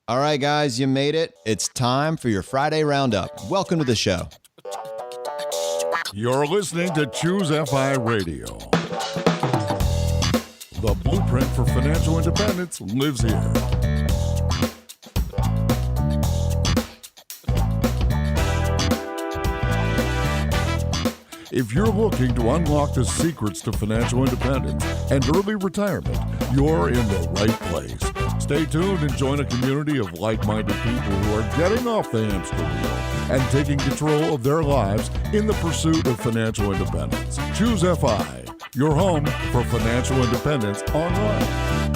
All right, guys, you made it. It's time for your Friday Roundup. Welcome to the show. You're listening to Choose FI Radio. The blueprint for financial independence lives here. If you're looking to unlock the secrets to financial independence and early retirement, you're in the right place. Stay tuned and join a community of like-minded people who are getting off the hamster wheel and taking control of their lives in the pursuit of financial independence. Choose FI, your home for financial independence online.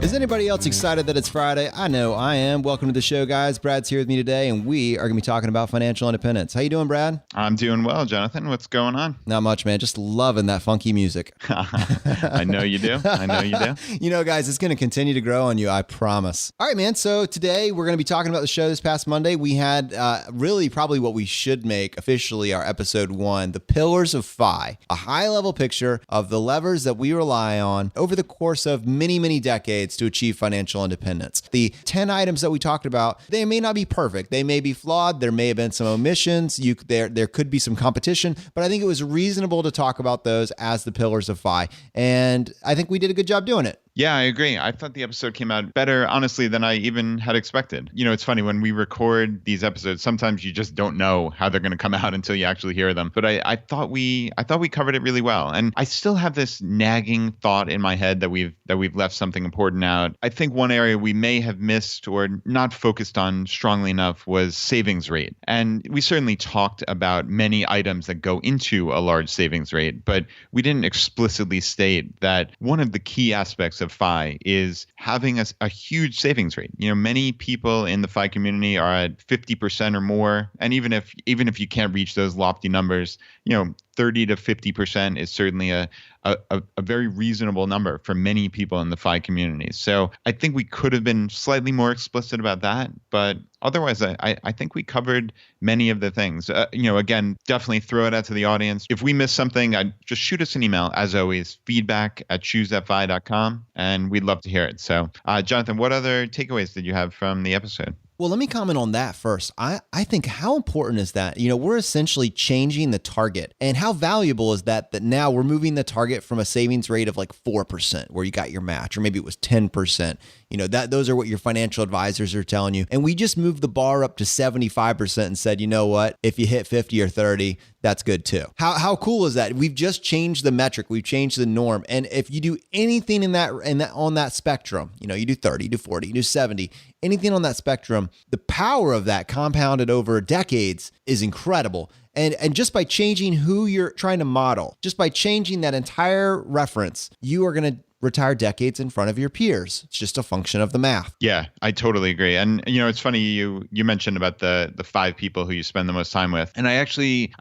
Is anybody else excited that it's Friday? I know I am. Welcome to the show, guys. Brad's here with me today, and we are going to be talking about financial independence. How you doing, Brad? I'm doing well, Jonathan. What's going on? Not much, man. Just loving that funky music. I know you do. I know you do. You know, guys, it's going to continue to grow on you, I promise. All right, man. So today we're going to be talking about the show this past Monday. We had really probably what we should make officially our episode 1, the pillars of FI, a high-level picture of the levers that we rely on over the course of many, many decades to achieve financial independence. The 10 items that we talked about, they may not be perfect. They may be flawed. There may have been some omissions. There could be some competition, but I think it was reasonable to talk about those as the pillars of FI. And I think we did a good job doing it. Yeah, I agree. I thought the episode came out better, honestly, than I even had expected. You know, it's funny when we record these episodes, sometimes you just don't know how they're going to come out until you actually hear them. But I thought we covered it really well. And I still have this nagging thought in my head that we've left something important out. I think one area we may have missed or not focused on strongly enough was savings rate. And we certainly talked about many items that go into a large savings rate, but we didn't explicitly state that one of the key aspects of FI is having a huge savings rate. You know, many people in the FI community are at 50% or more. And even if you can't reach those lofty numbers, you know, 30 to 50% is certainly a very reasonable number for many people in the FI community. So I think we could have been slightly more explicit about that, but otherwise, I think we covered many of the things. You know, again, definitely throw it out to the audience. If we missed something, just shoot us an email. As always, feedback@choosefi.com, and we'd love to hear it. So, Jonathan, what other takeaways did you have from the episode? Well, let me comment on that first. I think how important is that? You know, we're essentially changing the target. And how valuable is that now we're moving the target from a savings rate of like 4% where you got your match, or maybe it was 10%. You know, those are what your financial advisors are telling you. And we just moved the bar up to 75% and said, you know what, if you hit 50 or 30, that's good too. How cool is that? We've just changed the metric. We've changed the norm. And if you do anything on that spectrum, you know, you do 30, you do 40, you do 70, anything on that spectrum, the power of that compounded over decades is incredible. And just by changing who you're trying to model, just by changing that entire reference, you are going to retire decades in front of your peers. It's just a function of the math. Yeah, I totally agree. And, you know, it's funny, you mentioned about the 5 people who you spend the most time with. And I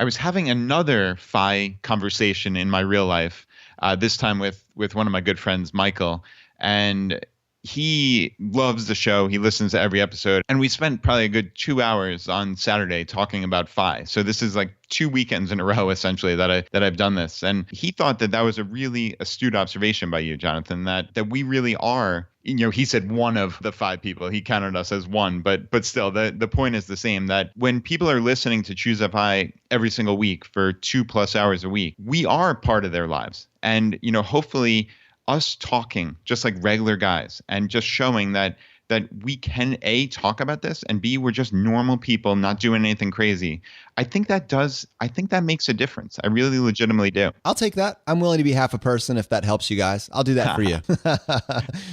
was having another FI conversation in my real life, this time with one of my good friends, Michael. And he loves the show. He listens to every episode. And we spent probably a good 2 hours on Saturday talking about FI. So this is like 2 weekends in a row, essentially, that I've done this. And he thought that was a really astute observation by you, Jonathan, that we really are, you know, he said one of the 5 people. He counted us as one, but still, the point is the same, that when people are listening to Choose FI every single week for 2+ hours a week, we are part of their lives. And, you know, hopefully us talking just like regular guys and just showing that we can A, talk about this, and B, we're just normal people not doing anything crazy. I think that makes a difference. I really legitimately do. I'll take that. I'm willing to be half a person if that helps you guys. I'll do that for you.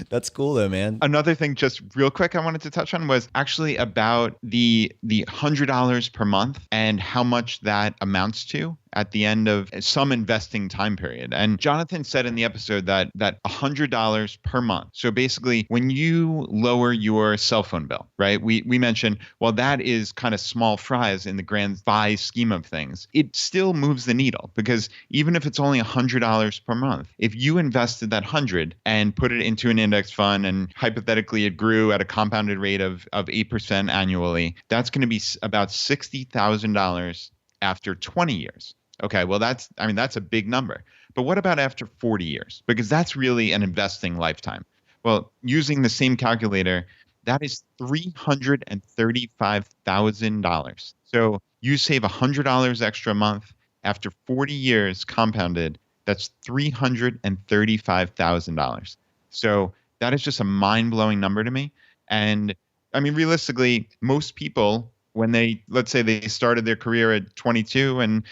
That's cool though, man. Another thing just real quick I wanted to touch on was actually about the $100 per month and how much that amounts to at the end of some investing time period. And Jonathan said in the episode that $100 per month. So basically, when you lower your cell phone bill, right? We mentioned, well, that is kind of small fries in the grand FI scheme of things. It still moves the needle, because even if it's only $100 per month, if you invested that 100 and put it into an index fund and hypothetically it grew at a compounded rate of 8% annually, that's going to be about $60,000 after 20 years? Okay, well, that's a big number. But what about after 40 years? Because that's really an investing lifetime. Well, using the same calculator, that is $335,000. So you save $100 extra a month. After 40 years compounded, that's $335,000. So that is just a mind-blowing number to me. And I mean, realistically, most people, when let's say they started their career at 22 and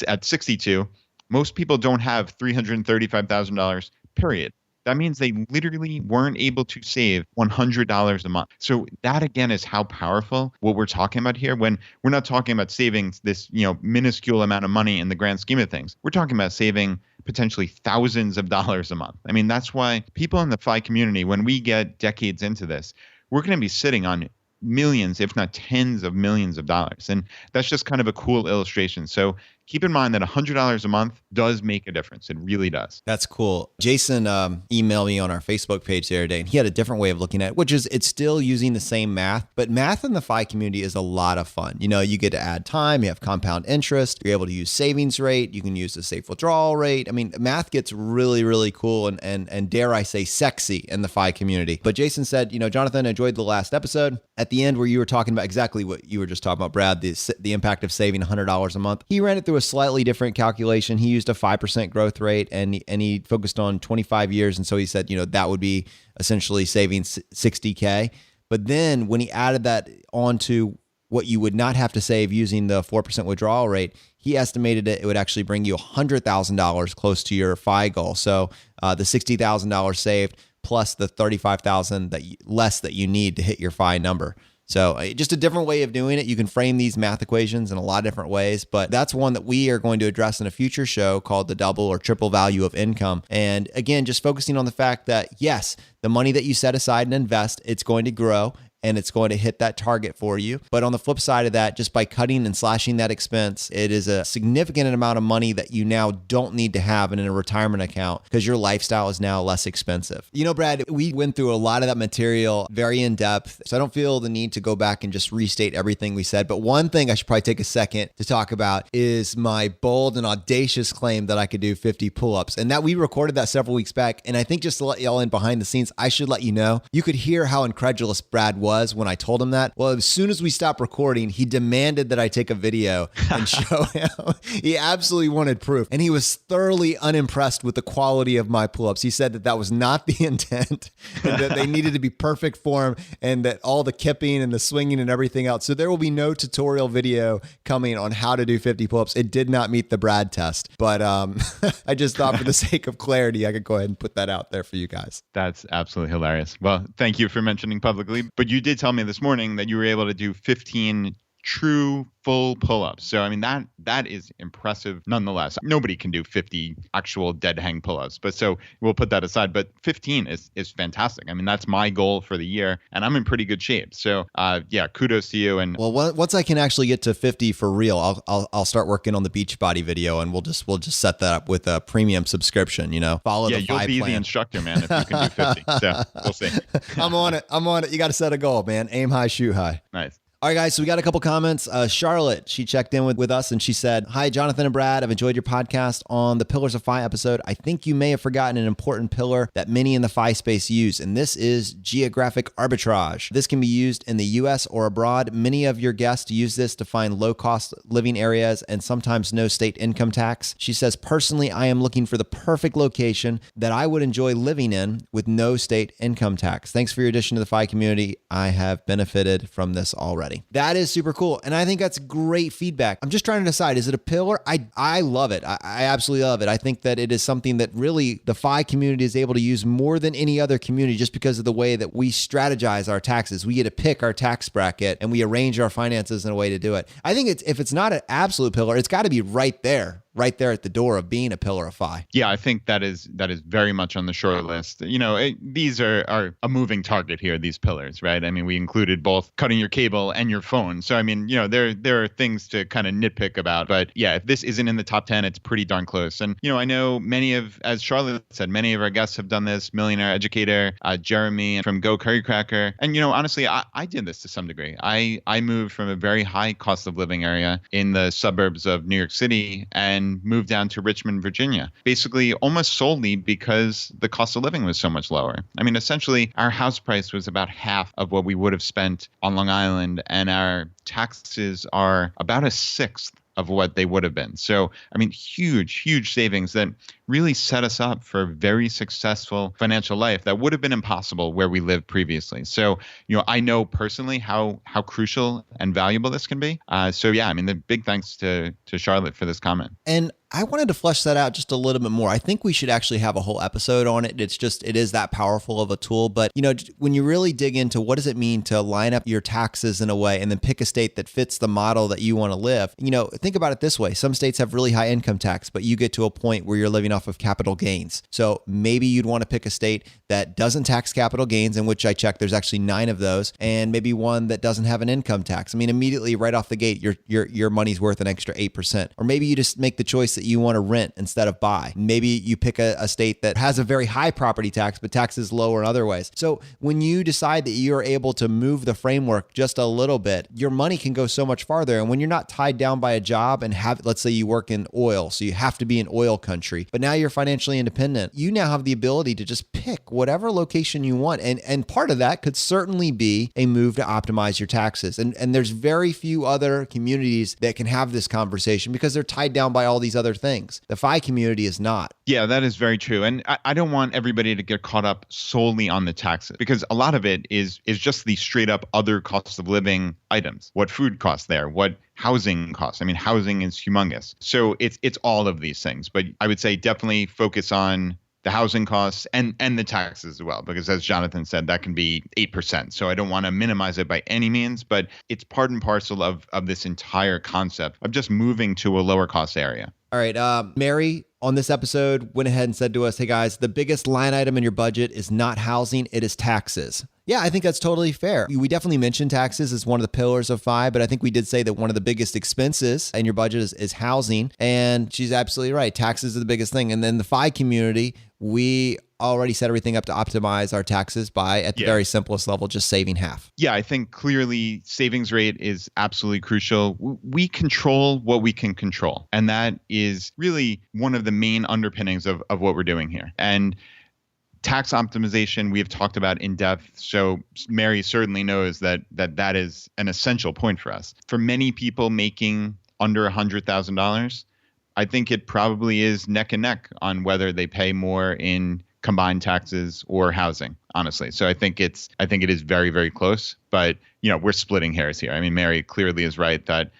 at 62, most people don't have $335,000, period. That means they literally weren't able to save $100 a month. So that, again, is how powerful what we're talking about here. When we're not talking about saving this, minuscule amount of money in the grand scheme of things, we're talking about saving potentially thousands of dollars a month. I mean, that's why people in the FI community, when we get decades into this, we're going to be sitting on millions, if not tens of millions of dollars. And that's just kind of a cool illustration. So keep in mind that $100 a month does make a difference. It really does. That's cool. Jason emailed me on our Facebook page the other day, and he had a different way of looking at it, which is it's still using the same math, but math in the FI community is a lot of fun. You get to add time, you have compound interest, you're able to use savings rate, you can use the safe withdrawal rate. I mean, math gets really, really cool and dare I say sexy in the FI community. But Jason said, Jonathan, enjoyed the last episode. At the end where you were talking about exactly what you were just talking about, Brad, the impact of saving $100 a month. He ran it through a slightly different calculation. He used a 5% growth rate and he focused on 25 years. And so he said, that would be essentially saving $60K. But then when he added that onto what you would not have to save using the 4% withdrawal rate, he estimated it would actually bring you $100,000 close to your FI goal. So the $60,000 saved plus the $35,000 less that you need to hit your FI number. So just a different way of doing it. You can frame these math equations in a lot of different ways, but that's one that we are going to address in a future show called the double or triple value of income. And again, just focusing on the fact that yes, the money that you set aside and invest, it's going to grow and it's going to hit that target for you. But on the flip side of that, just by cutting and slashing that expense, it is a significant amount of money that you now don't need to have in a retirement account because your lifestyle is now less expensive. Brad, we went through a lot of that material very in depth, so I don't feel the need to go back and just restate everything we said. But one thing I should probably take a second to talk about is my bold and audacious claim that I could do 50 pull-ups. And that we recorded that several weeks back. And I think just to let y'all in behind the scenes, I should let you know, you could hear how incredulous Brad was when I told him that. Well, as soon as we stopped recording, he demanded that I take a video and show him. He absolutely wanted proof. And he was thoroughly unimpressed with the quality of my pull-ups. He said that was not the intent and that they needed to be perfect form and that all the kipping and the swinging and everything else. So there will be no tutorial video coming on how to do 50 pull-ups. It did not meet the Brad test, but I just thought for the sake of clarity, I could go ahead and put that out there for you guys. That's absolutely hilarious. Well, thank you for mentioning publicly, but you did tell me this morning that you were able to do 15 true full pull-ups. So, I mean, that is impressive nonetheless. Nobody can do 50 actual dead hang pull-ups, but so we'll put that aside. But 15 is fantastic. I mean, that's my goal for the year, and I'm in pretty good shape. So, yeah, kudos to you. And well, once I can actually get to 50 for real, I'll start working on the Beachbody video, and we'll just set that up with a premium subscription. Follow the 5 plan. You'll be the instructor, man, if you can do 50. So we'll see. I'm on it. You got to set a goal, man. Aim high, shoot high. Nice. All right, guys, so we got a couple comments. Charlotte, she checked in with us and she said, "Hi, Jonathan and Brad. I've enjoyed your podcast on the Pillars of FI episode. I think you may have forgotten an important pillar that many in the FI space use, and this is geographic arbitrage. This can be used in the U.S. or abroad. Many of your guests use this to find low-cost living areas and sometimes no state income tax. She says, personally, I am looking for the perfect location that I would enjoy living in with no state income tax. Thanks for your addition to the FI community. I have benefited from this already." That is super cool. And I think that's great feedback. I'm just trying to decide, is it a pillar? I love it. I absolutely love it. I think that it is something that really the FI community is able to use more than any other community just because of the way that we strategize our taxes. We get to pick our tax bracket and we arrange our finances in a way to do it. I think if it's not an absolute pillar, it's got to be right there right there at the door of being a pillar of Fi. Yeah, I think that is very much on the short list. These are a moving target here, these pillars, right? I mean, we included both cutting your cable and your phone. So, I mean, there are things to kind of nitpick about. But yeah, if this isn't in the top 10, it's pretty darn close. And, I know as Charlotte said, many of our guests have done this. Millionaire Educator, Jeremy from Go Curry Cracker. And, honestly, I did this to some degree. I moved from a very high cost of living area in the suburbs of New York City and moved down to Richmond, Virginia, basically almost solely because the cost of living was so much lower. I mean, essentially, our house price was about half of what we would have spent on Long Island, and our taxes are about a sixth of what they would have been. So, I mean, huge savings that really set us up for a very successful financial life that would have been impossible where we lived previously. So, I know personally how crucial and valuable this can be. So yeah, I mean, the big thanks to Charlotte for this comment. And I wanted to flesh that out just a little bit more. I think we should actually have a whole episode on it. It is that powerful of a tool. But, when you really dig into what does it mean to line up your taxes in a way and then pick a state that fits the model that you want to live, think about it this way. Some states have really high income tax, but you get to a point where you're living off of capital gains. So maybe you'd want to pick a state that doesn't tax capital gains, in which I checked, there's actually 9 of those, and maybe one that doesn't have an income tax. I mean, immediately right off the gate, your money's worth an extra 8%. Or maybe you just make the choice that you want to rent instead of buy. Maybe you pick a state that has a very high property tax, but taxes lower in other ways. So when you decide that you're able to move the framework just a little bit, your money can go so much farther. And when you're not tied down by a job and let's say you work in oil, so you have to be in oil country, but now you're financially independent, you now have the ability to just pick whatever location you want. And part of that could certainly be a move to optimize your taxes. And there's very few other communities that can have this conversation because they're tied down by all these other things. The FI community is not. Yeah, that is very true. And I don't want everybody to get caught up solely on the taxes, because a lot of it is just the straight up other costs of living items. What food costs there, what housing costs. I mean, housing is humongous. So it's all of these things. But I would say definitely focus on the housing costs and the taxes as well, because as Jonathan said, that can be 8%. So I don't want to minimize it by any means, but it's part and parcel of this entire concept of just moving to a lower cost area. All right. Mary, on this episode, went ahead and said to us, hey guys, the biggest line item in your budget is not housing, it is taxes. Yeah, I think that's totally fair. We definitely mentioned taxes as one of the pillars of FI, but I think we did say that one of the biggest expenses in your budget is housing. And she's absolutely right. Taxes are the biggest thing. And then the FI community, we already set everything up to optimize our taxes by, at the very simplest level, just saving half. Yeah, I think clearly savings rate is absolutely crucial. We control what we can control. And that is really one of the main underpinnings of what we're doing here. And tax optimization, we have talked about in depth. So Mary certainly knows that is an essential point for us. For many people making under $100,000, I think it probably is neck and neck on whether they pay more in combined taxes or housing, honestly. So I think it is very, very close, but we're splitting hairs here. I mean, Mary clearly is right that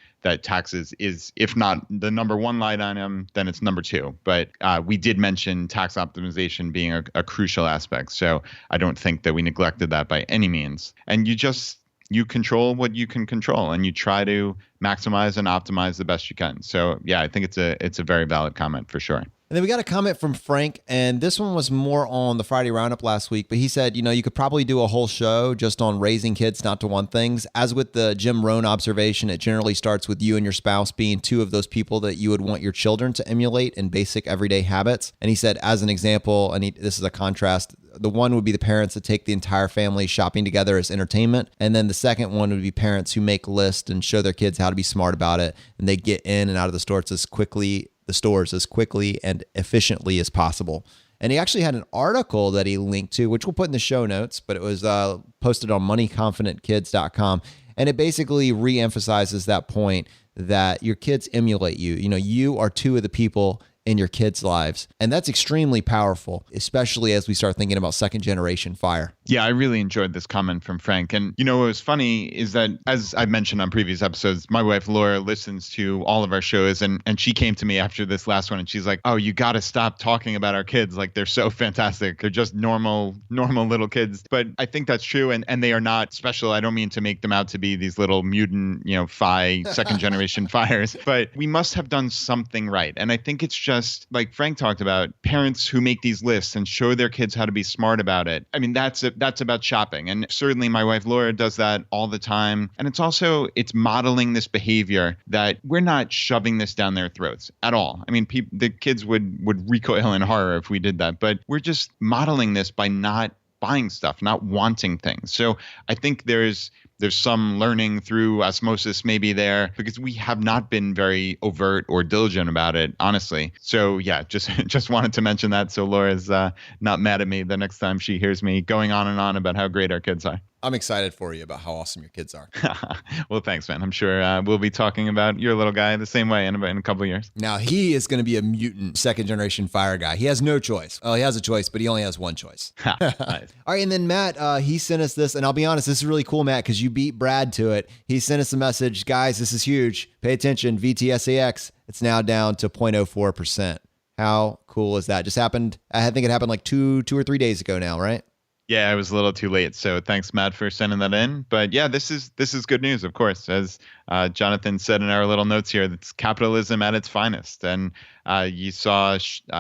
taxes is, if not the number one line item, then it's number 2. But we did mention tax optimization being a crucial aspect. So I don't think that we neglected that by any means. And you control what you can control, and you try to maximize and optimize the best you can. So yeah, I think it's a very valid comment for sure. And then we got a comment from Frank, and this one was more on the Friday Roundup last week, but he said, you could probably do a whole show just on raising kids not to want things. As with the Jim Rohn observation, it generally starts with you and your spouse being 2 of those people that you would want your children to emulate in basic everyday habits. And he said, as an example, and this is a contrast, the one would be the parents that take the entire family shopping together as entertainment. And then the second one would be parents who make lists and show their kids how to be smart about it. And they get in and out of the stores as quickly and efficiently as possible. And he actually had an article that he linked to, which we'll put in the show notes, but it was posted on moneyconfidentkids.com. And it basically reemphasizes that point that your kids emulate you. You are 2 of the people in your kids' lives. And that's extremely powerful, especially as we start thinking about second generation FIRE. Yeah, I really enjoyed this comment from Frank. And what was funny is that, as I've mentioned on previous episodes, my wife Laura listens to all of our shows, and she came to me after this last one and she's like, "Oh, you got to stop talking about our kids. Like, they're so fantastic. They're just normal little kids." But I think that's true, and they are not special. I don't mean to make them out to be these little mutant, second generation Fyres, but we must have done something right. And I think it's just like Frank talked about, parents who make these lists and show their kids how to be smart about it. I mean, that's about shopping. And certainly my wife Laura does that all the time. And it's modeling this behavior that we're not shoving this down their throats at all. I mean, the kids would recoil in horror if we did that, but we're just modeling this by not buying stuff, not wanting things. So I think there's some learning through osmosis maybe there, because we have not been very overt or diligent about it, honestly. So yeah, just wanted to mention that so Laura's not mad at me the next time she hears me going on and on about how great our kids are. I'm excited for you about how awesome your kids are. Well, thanks, man. I'm sure we'll be talking about your little guy the same way in a couple of years. Now, he is going to be a mutant second generation Fyre guy. He has no choice. Oh, he has a choice, but he only has one choice. Nice. All right. And then Matt, he sent us this, and I'll be honest, this is really cool, Matt, because you beat Brad to it. He sent us a message. Guys, this is huge. Pay attention. VTSAX, it's now down to 0.04%. How cool is that? Just happened. I think it happened like two or 3 days ago now, right? Yeah, I was a little too late. So thanks, Matt, for sending that in. But yeah, this is good news, of course. As Jonathan said in our little notes here, it's capitalism at its finest. And you saw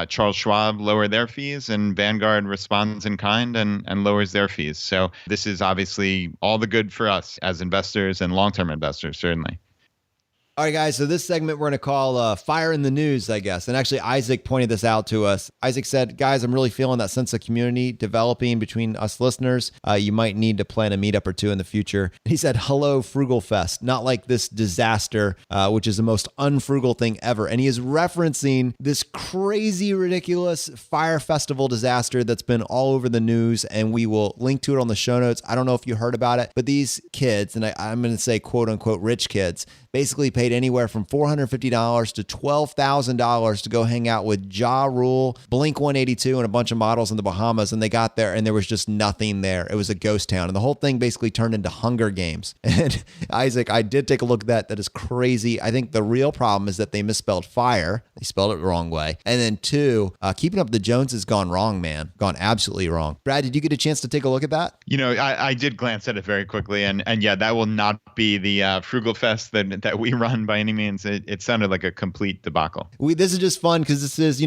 Charles Schwab lower their fees, and Vanguard responds in kind and lowers their fees. So this is obviously all the good for us as investors and long-term investors, certainly. All right, guys. So this segment we're going to call Fyre in the News, I guess. And actually, Isaac pointed this out to us. Isaac said, guys, I'm really feeling that sense of community developing between us listeners. You might need to plan a meetup or two in the future. He said, hello, Frugal Fest. Not like this disaster, which is the most unfrugal thing ever. And he is referencing this crazy, ridiculous Fyre Festival disaster that's been all over the news. And we will link to it on the show notes. I don't know if you heard about it, but these kids, and I'm going to say quote unquote rich kids, basically paid anywhere from $450 to $12,000 to go hang out with Ja Rule, Blink-182, and a bunch of models in the Bahamas. And they got there and there was just nothing there. It was a ghost town. And the whole thing basically turned into Hunger Games. And Isaac, I did take a look at that. That is crazy. I think the real problem is that they misspelled fire. They spelled it the wrong way. And then two, keeping up with the Joneses has gone wrong, man. Gone absolutely wrong. Brad, did you get a chance to take a look at that? I did glance at it very quickly. And yeah, that will not be the Frugal Fest that we run by any means. It sounded like a complete debacle. This is just fun because this is,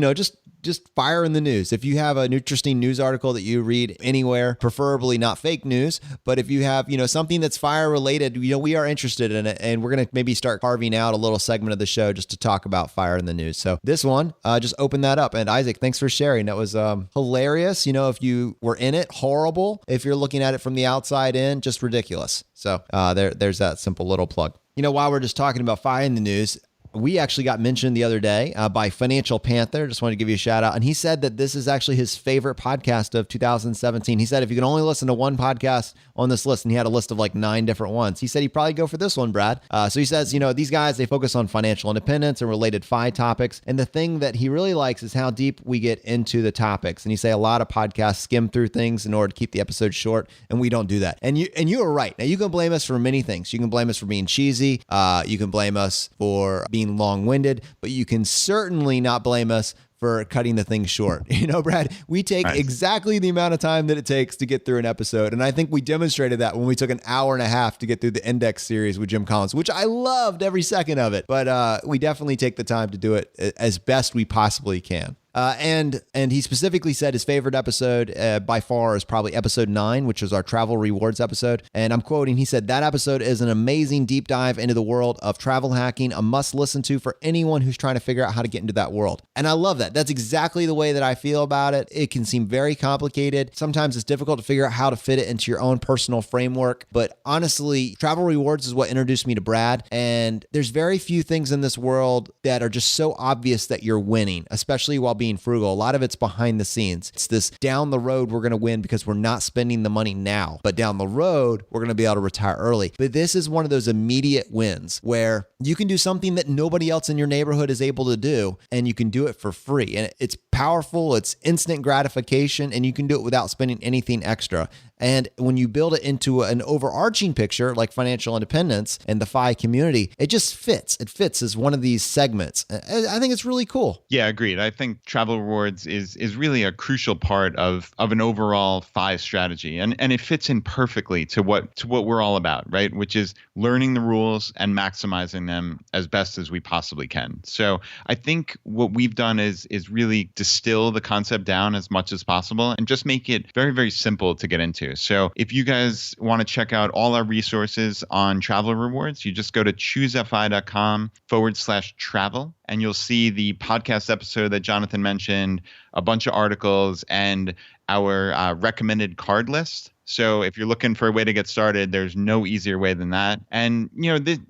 just Fyre in the News. If you have an interesting news article that you read anywhere, preferably not fake news, but if you have, something that's Fyre related, we are interested in it. And we're going to maybe start carving out a little segment of the show just to talk about Fyre in the News. So this one, just open that up. And Isaac, thanks for sharing. That was hilarious. If you were in it, horrible. If you're looking at it from the outside in, just ridiculous. So there's that simple little plug. While we're just talking about Fyre in the News, we actually got mentioned the other day by Financial Panther. Just wanted to give you a shout out. And he said that this is actually his favorite podcast of 2017. He said if you can only listen to one podcast on this list, and he had a list of like 9 different ones, he said he'd probably go for this one, Brad. So he says, these guys, they focus on financial independence and related FI topics. And the thing that he really likes is how deep we get into the topics. And he say a lot of podcasts skim through things in order to keep the episode short, and we don't do that. And you are right. Now, you can blame us for many things. You can blame us for being cheesy. You can blame us for being long-winded, but you can certainly not blame us for cutting the thing short. Brad, we take exactly the amount of time that it takes to get through an episode. And I think we demonstrated that when we took an hour and a half to get through the Index series with Jim Collins, which I loved every second of it. But we definitely take the time to do it as best we possibly can. And he specifically said his favorite episode by far is probably episode 9, which was our travel rewards episode. And I'm quoting, he said, that episode is an amazing deep dive into the world of travel hacking, a must listen to for anyone who's trying to figure out how to get into that world. And I love that. That's exactly the way that I feel about it. It can seem very complicated. Sometimes it's difficult to figure out how to fit it into your own personal framework. But honestly, travel rewards is what introduced me to Brad. And there's very few things in this world that are just so obvious that you're winning, especially while being frugal. A lot of it's behind the scenes. It's this down the road, we're going to win because we're not spending the money now, but down the road, we're going to be able to retire early. But this is one of those immediate wins where you can do something that nobody else in your neighborhood is able to do, and you can do it for free. And it's powerful, it's instant gratification, and you can do it without spending anything extra. And when you build it into an overarching picture like financial independence and the FI community, it just fits. It fits as one of these segments. I think it's really cool. Yeah, agreed. I think travel rewards is really a crucial part of an overall FI strategy. And it fits in perfectly to what we're all about, right? Which is learning the rules and maximizing them as best as we possibly can. So I think what we've done is really distill the concept down as much as possible and just make it very, very simple to get into. So if you guys want to check out all our resources on travel rewards, you just go to choosefi.com/travel, and you'll see the podcast episode that Jonathan mentioned, a bunch of articles, and our recommended card list. So if you're looking for a way to get started, there's no easier way than that. And,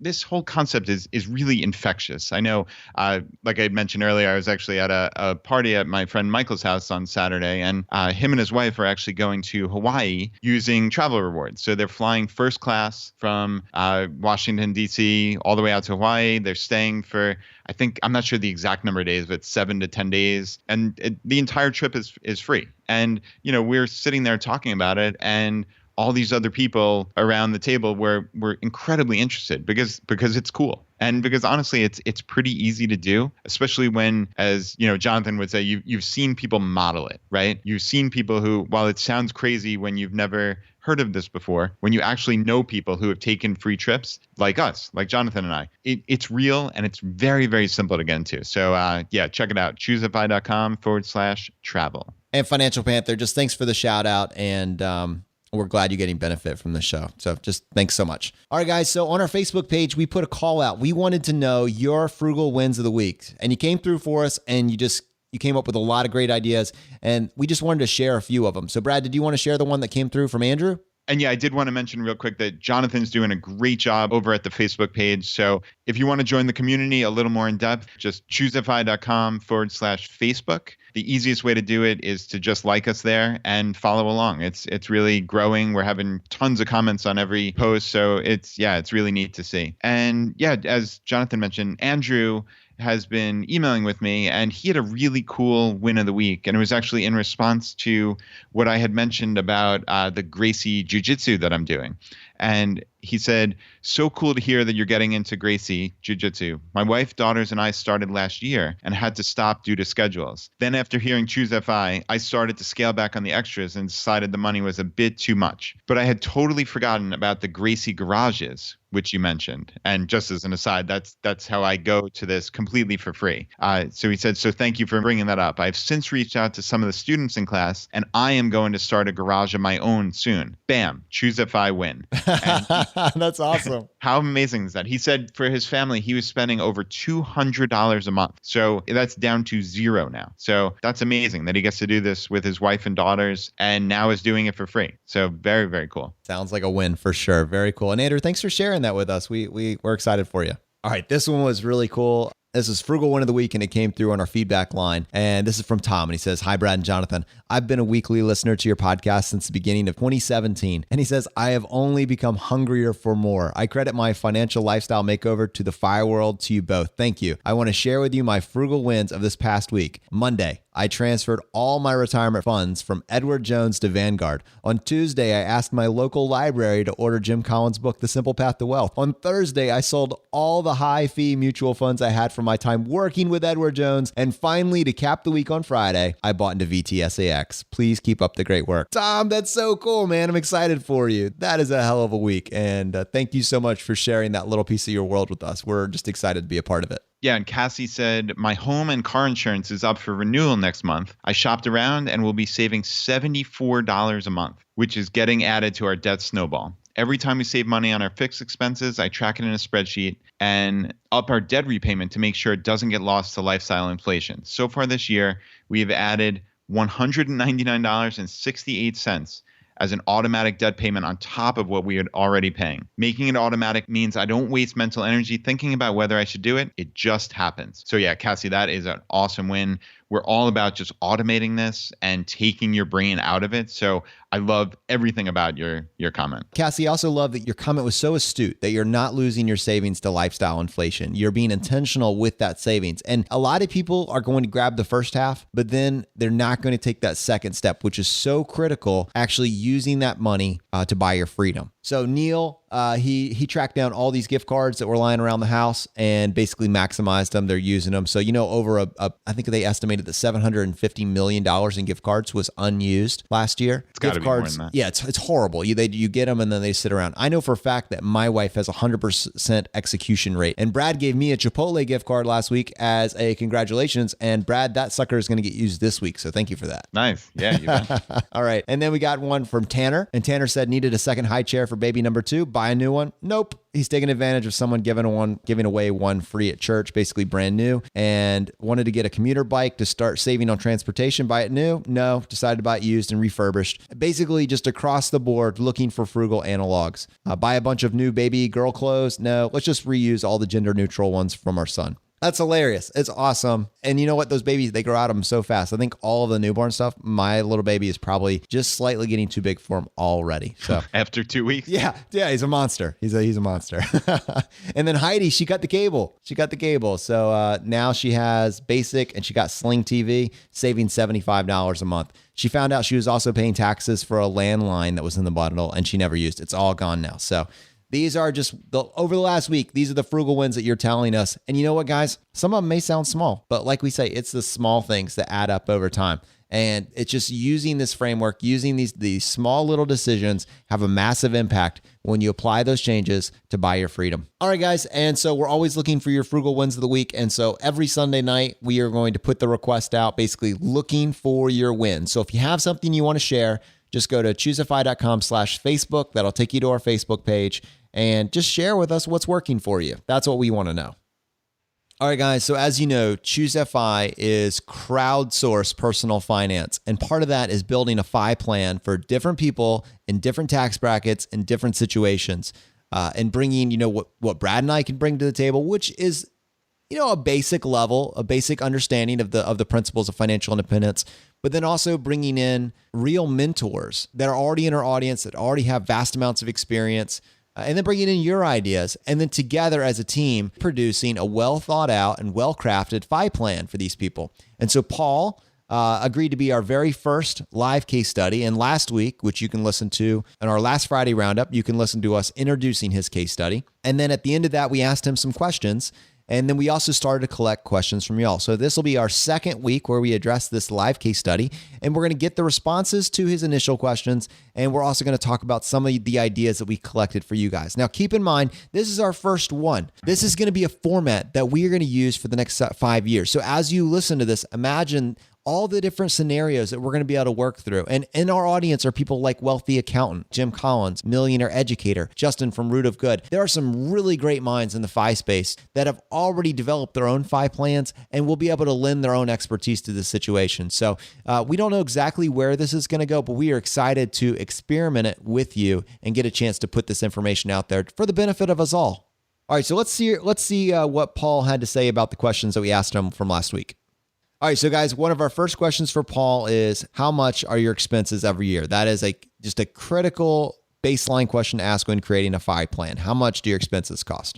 this whole concept is really infectious. I know, like I mentioned earlier, I was actually at a party at my friend Michael's house on Saturday, and him and his wife are actually going to Hawaii using travel rewards. So they're flying first class from Washington, D.C. all the way out to Hawaii. They're staying for, I'm not sure the exact number of days, but 7 to 10 days. And the entire trip is free. And, we're sitting there talking about it, and all these other people around the table were incredibly interested because it's cool. And because honestly, it's pretty easy to do, especially when, as Jonathan would say, you've seen people model it, right? You've seen people who, while it sounds crazy when you've never heard of this before, when you actually know people who have taken free trips like us, like Jonathan and I, it's real and it's very, very simple to get into. So check it out. choosefi.com/travel. And Financial Panther, just thanks for the shout out, and we're glad you're getting benefit from the show. So just thanks so much. All right, guys. So on our Facebook page, we put a call out. We wanted to know your frugal wins of the week, and you came through for us, and you came up with a lot of great ideas, and we just wanted to share a few of them. So Brad, did you want to share the one that came through from Andrew? And yeah, I did want to mention real quick that Jonathan's doing a great job over at the Facebook page. So if you want to join the community a little more in depth, just choosefi.com/Facebook. The easiest way to do it is to just like us there and follow along. It's really growing. We're having tons of comments on every post. So it's really neat to see. And yeah, as Jonathan mentioned, Andrew has been emailing with me, and he had a really cool win of the week. And it was actually in response to what I had mentioned about the Gracie Jiu-Jitsu that I'm doing. And he said, "So cool to hear that you're getting into Gracie Jiu-Jitsu. My wife, daughters, and I started last year and had to stop due to schedules. Then after hearing Choose FI, I started to scale back on the extras and decided the money was a bit too much. But I had totally forgotten about the Gracie Garages, which you mentioned. And just as an aside, that's how I go to this completely for free." So he said, "So thank you for bringing that up. I've since reached out to some of the students in class, and I am going to start a garage of my own soon. Bam, Choose FI win." That's awesome. How amazing is that? He said for his family, he was spending over $200 a month. So that's down to zero now. So that's amazing that he gets to do this with his wife and daughters, and now is doing it for free. So very, very cool. Sounds like a win for sure. Very cool. And Andrew, thanks for sharing that with us. We're excited for you. All right, this one was really cool. This is Frugal Win of the Week, and it came through on our feedback line. And this is from Tom, and he says, "Hi, Brad and Jonathan. I've been a weekly listener to your podcast since the beginning of 2017. And he says, I have only become hungrier for more. I credit my financial lifestyle makeover to the FIRE world, to you both. Thank you. I want to share with you my frugal wins of this past week. Monday, I transferred all my retirement funds from Edward Jones to Vanguard. On Tuesday, I asked my local library to order Jim Collins' book, The Simple Path to Wealth. On Thursday, I sold all the high-fee mutual funds I had from my time working with Edward Jones. And finally, to cap the week on Friday, I bought into VTSAX. Please keep up the great work." Tom, that's so cool, man. I'm excited for you. That is a hell of a week. And thank you so much for sharing that little piece of your world with us. We're just excited to be a part of it. Yeah, and Cassie said, "My home and car insurance is up for renewal next month. I shopped around and will be saving $74 a month, which is getting added to our debt snowball. Every time we save money on our fixed expenses, I track it in a spreadsheet and up our debt repayment to make sure it doesn't get lost to lifestyle inflation. So far this year, we have added $199.68 as an automatic debt payment on top of what we are already paying. Making it automatic means I don't waste mental energy thinking about whether I should do it. It just happens. So yeah, Cassie, that is an awesome win. We're all about just automating this and taking your brain out of it. So I love everything about your comment. Cassie, I also love that your comment was so astute that you're not losing your savings to lifestyle inflation. You're being intentional with that savings. And a lot of people are going to grab the first half, but then they're not going to take that second step, which is so critical, actually using that money to buy your freedom. So Neal, he tracked down all these gift cards that were lying around the house and basically maximized them. They're using them. So, over I think they estimated that $750 million in gift cards was unused last year. It's got to be more than that. Yeah, it's horrible. You get them and then they sit around. I know for a fact that my wife has a 100% execution rate. And Brad gave me a Chipotle gift card last week as a congratulations. And Brad, that sucker is going to get used this week. So thank you for that. Nice. Yeah, you bet. All right. And then we got one from Tanner. And Tanner said needed a second high chair for baby number 2. Buy a new one. Nope. He's taking advantage of someone giving away one free at church, basically brand new, and wanted to get a commuter bike to start saving on transportation. Buy it new? No. Decided to buy it used and refurbished. Basically just across the board looking for frugal analogs. Buy a bunch of new baby girl clothes? No. Let's just reuse all the gender neutral ones from our son. That's hilarious. It's awesome. And you know what? Those babies, they grow out of them so fast. I think all of the newborn stuff, my little baby is probably just slightly getting too big for him already. So after 2 weeks? Yeah, he's a monster. He's a monster. And then Heidi, she got the cable. So now she has basic and she got Sling TV, saving $75 a month. She found out she was also paying taxes for a landline that was in the bundle and she never used. It's all gone now. So these are just over the last week, these are the frugal wins that you're telling us. And you know what, guys? Some of them may sound small, but like we say, it's the small things that add up over time. And it's just using this framework, using these small little decisions have a massive impact when you apply those changes to buy your freedom. All right, guys. And so we're always looking for your frugal wins of the week. And so every Sunday night, we are going to put the request out, basically looking for your wins. So if you have something you want to share, just go to choosefi.com/Facebook. That'll take you to our Facebook page and just share with us what's working for you. That's what we want to know. All right, guys. So as you know, ChooseFI is crowdsourced personal finance. And part of that is building a FI plan for different people in different tax brackets in different situations and bringing, what Brad and I can bring to the table, which is, a basic level, a basic understanding of the principles of financial independence, but then also bringing in real mentors that are already in our audience, that already have vast amounts of experience, and then bringing in your ideas, and then together as a team, producing a well thought out and well-crafted FI plan for these people. And so Paul agreed to be our very first live case study. And last week, which you can listen to in our last Friday Roundup, you can listen to us introducing his case study. And then at the end of that, we asked him some questions. And then we also started to collect questions from y'all. So this will be our second week where we address this live case study, and we're going to get the responses to his initial questions. And we're also going to talk about some of the ideas that we collected for you guys. Now, keep in mind, this is our first one. This is going to be a format that we are going to use for the next 5 years. So as you listen to this, imagine all the different scenarios that we're going to be able to work through. And in our audience are people like Wealthy Accountant, Jim Collins, Millionaire Educator, Justin from Root of Good. There are some really great minds in the FI space that have already developed their own FI plans and will be able to lend their own expertise to this situation. So we don't know exactly where this is going to go, but we are excited to experiment it with you and get a chance to put this information out there for the benefit of us all. All right, so let's see what Paul had to say about the questions that we asked him from last week. All right, so guys, one of our first questions for Paul is, how much are your expenses every year? That is just a critical baseline question to ask when creating a FI plan. How much do your expenses cost?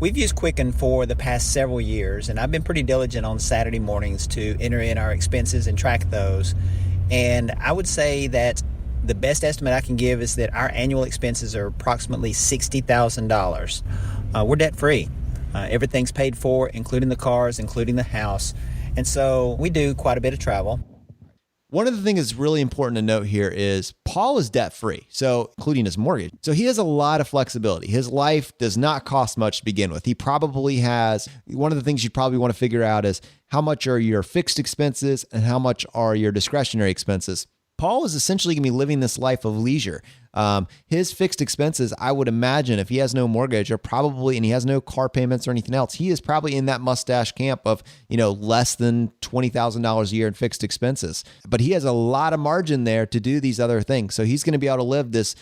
We've used Quicken for the past several years, and I've been pretty diligent on Saturday mornings to enter in our expenses and track those. And I would say that the best estimate I can give is that our annual expenses are approximately $60,000. We're debt-free. Everything's paid for, including the cars, including the house. And so we do quite a bit of travel. One of the things that's really important to note here is Paul is debt-free, so including his mortgage. So he has a lot of flexibility. His life does not cost much to begin with. He probably has, one of the things you probably want to figure out is how much are your fixed expenses and how much are your discretionary expenses. Paul is essentially going to be living this life of leisure. His fixed expenses, I would imagine, if he has no mortgage or probably, and he has no car payments or anything else, he is probably in that mustache camp of, less than $20,000 a year in fixed expenses. But he has a lot of margin there to do these other things. So he's going to be able to live this,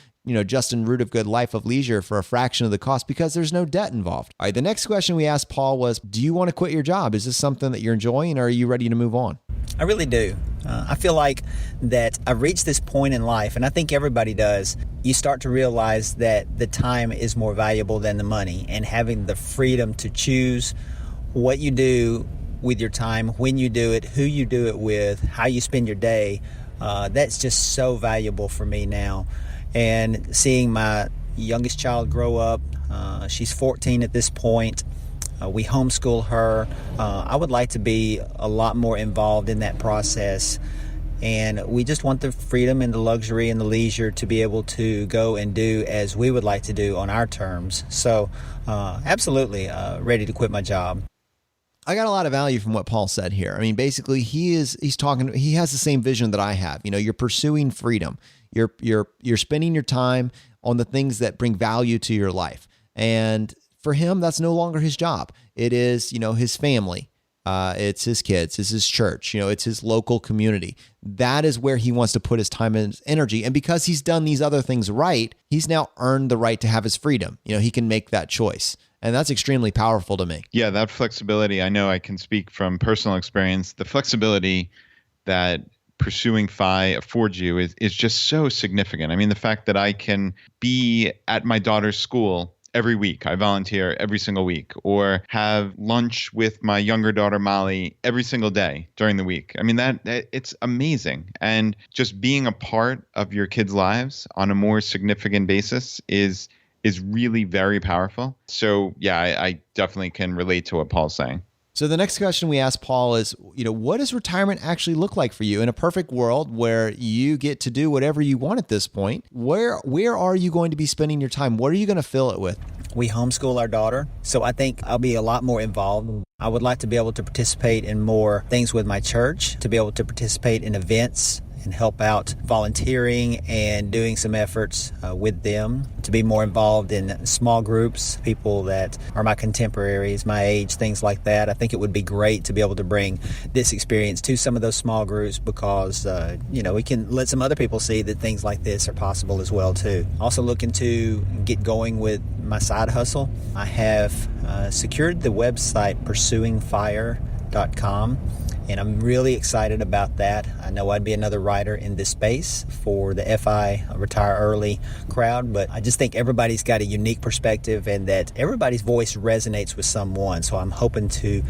Justin Root of Good life of leisure for a fraction of the cost because there's no debt involved. All right. The next question we asked Paul was, do you want to quit your job? Is this something that you're enjoying, or are you ready to move on? I really do. I feel like that I've reached this point in life, and I think everybody does. You start to realize that the time is more valuable than the money, and having the freedom to choose what you do with your time, when you do it, who you do it with, how you spend your day, that's just so valuable for me now. And seeing my youngest child grow up, she's 14 at this point. We homeschool her. I would like to be a lot more involved in that process. And we just want the freedom and the luxury and the leisure to be able to go and do as we would like to do on our terms. So absolutely ready to quit my job. I got a lot of value from what Paul said here. I mean, basically he has the same vision that I have. You're pursuing freedom. You're spending your time on the things that bring value to your life. And for him, that's no longer his job. It is, his family. It's his kids. It's his church. It's his local community. That is where he wants to put his time and his energy. And because he's done these other things right, he's now earned the right to have his freedom. He can make that choice. And that's extremely powerful to me. Yeah, that flexibility, I know I can speak from personal experience. The flexibility that pursuing FI affords you is just so significant. I mean, the fact that I can be at my daughter's school every week. I volunteer every single week, or have lunch with my younger daughter, Molly, every single day during the week. I mean, that it's amazing. And just being a part of your kids' lives on a more significant basis is really very powerful. So yeah, I definitely can relate to what Paul's saying. So the next question we asked Paul is, what does retirement actually look like for you in a perfect world where you get to do whatever you want at this point? Where are you going to be spending your time? What are you going to fill it with? We homeschool our daughter, so I think I'll be a lot more involved. I would like to be able to participate in more things with my church, to be able to participate in events and help out volunteering and doing some efforts with them, to be more involved in small groups, people that are my contemporaries, my age, things like that. I think it would be great to be able to bring this experience to some of those small groups because, we can let some other people see that things like this are possible as well, too. Also looking to get going with my side hustle. I have secured the website pursuingfire.com. And I'm really excited about that. I know I'd be another writer in this space for the FI Retire Early crowd, but I just think everybody's got a unique perspective and that everybody's voice resonates with someone. So I'm hoping to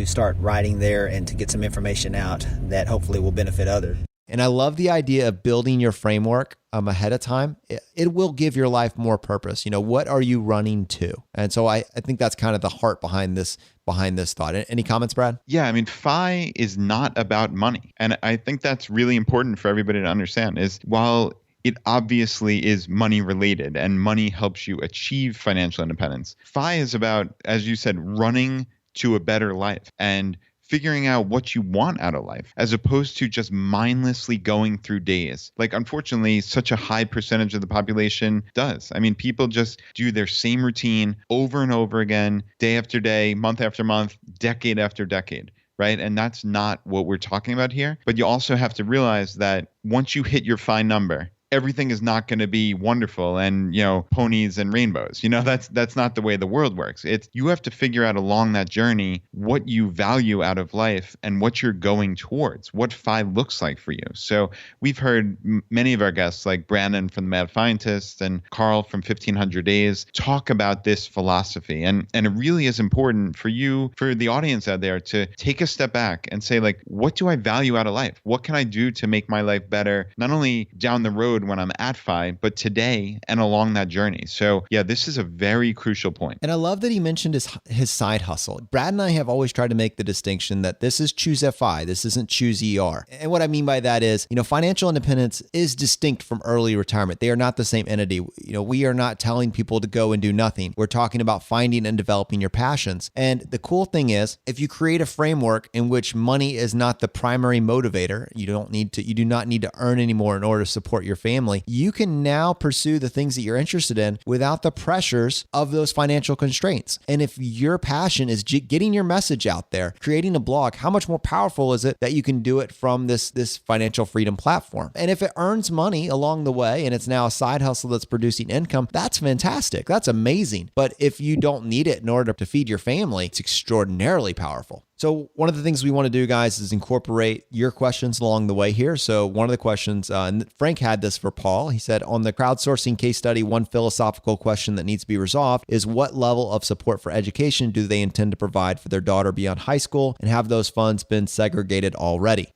start writing there and to get some information out that hopefully will benefit others. And I love the idea of building your framework ahead of time. It will give your life more purpose. What are you running to? And so I think that's kind of the heart behind this thought. Any comments, Brad? Yeah, I mean, FI is not about money. And I think that's really important for everybody to understand is while it obviously is money related and money helps you achieve financial independence, FI is about, as you said, running to a better life and figuring out what you want out of life, as opposed to just mindlessly going through days. Like, unfortunately, such a high percentage of the population does. I mean, people just do their same routine over and over again, day after day, month after month, decade after decade, right? And that's not what we're talking about here. But you also have to realize that once you hit your FI number, everything is not going to be wonderful and, ponies and rainbows. That's not the way the world works. You have to figure out along that journey what you value out of life and what you're going towards, what FI looks like for you. So we've heard many of our guests like Brandon from the Mad Scientist and Carl from 1500 Days talk about this philosophy. And it really is important for you, for the audience out there, to take a step back and say, like, what do I value out of life? What can I do to make my life better, not only down the road childhood when I'm at Phi, but today and along that journey. So yeah, this is a very crucial point. And I love that he mentioned his side hustle. Brad and I have always tried to make the distinction that this is choose FI. This isn't choose ER. And what I mean by that is, financial independence is distinct from early retirement. They are not the same entity. We are not telling people to go and do nothing. We're talking about finding and developing your passions. And the cool thing is, if you create a framework in which money is not the primary motivator, you do not need to earn anymore in order to support your family. You can now pursue the things that you're interested in without the pressures of those financial constraints. And if your passion is getting your message out there, creating a blog, how much more powerful is it that you can do it from this financial freedom platform? And if it earns money along the way and it's now a side hustle that's producing income, that's fantastic. That's amazing. But if you don't need it in order to feed your family, it's extraordinarily powerful. So one of the things we want to do, guys, is incorporate your questions along the way here. So one of the questions, and Frank had this for Paul. He said, on the crowdsourcing case study, one philosophical question that needs to be resolved is what level of support for education do they intend to provide for their daughter beyond high school, and have those funds been segregated already?